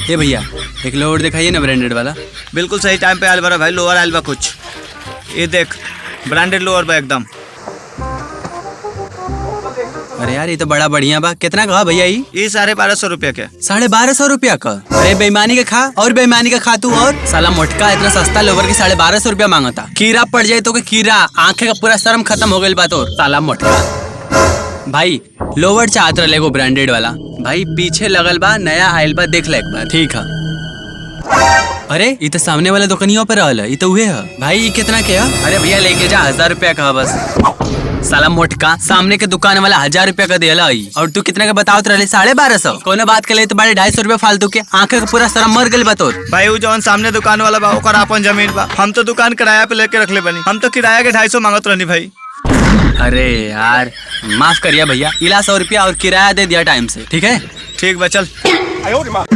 ये भैया एक लोअर दिखाइए ना ब्रांडेड वाला। बिल्कुल सही टाइम पे आयल बा भाई, लोअर आयल बा कुछ। ये देख ब्रांडेड लोअर बा एकदम। अरे यार ये तो बड़ा बढ़िया बा। कितना कहा भैया? ये 1250 रुपया के। 1250 रुपया का? अरे बेईमानी का खा और बेईमानी का खा तू। और साला मोटका इतना सस्ता लोअर के 1250 रुपया मांगता। कीड़ा पड़ जाए तो कीड़ा, आंखें का पूरा शर्म खत्म हो गई बात। और साला मोटका भाई लोअर चाहत रहे को ब्रांडेड वाला भाई, पीछे लगल बा नया आयल बा, देख ले एक बार। ठीक है। अरे ये तो सामने वाला दुकानियों पे रहल है, ये तो उहे है भाई। ये कितना के है? अरे भैया लेके जा, 1000 रुपया का बस। साला मोटका सामने के दुकान वाला 1000 रुपया का दिला और तू कितना का बताओ तो रहे 1250। कोनो बात के लिए तो बड़े 250 रुपया फालतू के, आंखें का पूरा शर्म मर गई बतौर। भाई वो जौन सामने दुकान वाला बा ओकर अपन जमीन बा, हम तो दुकान किराया पे लेके रख ले बनी। हम तो किराया के 250 मांगत रहनी भाई। अरे यार माफ करिए भैया, इला 100 रुपया और किराया दे दिया टाइम से। ठीक है ठीक बा चल।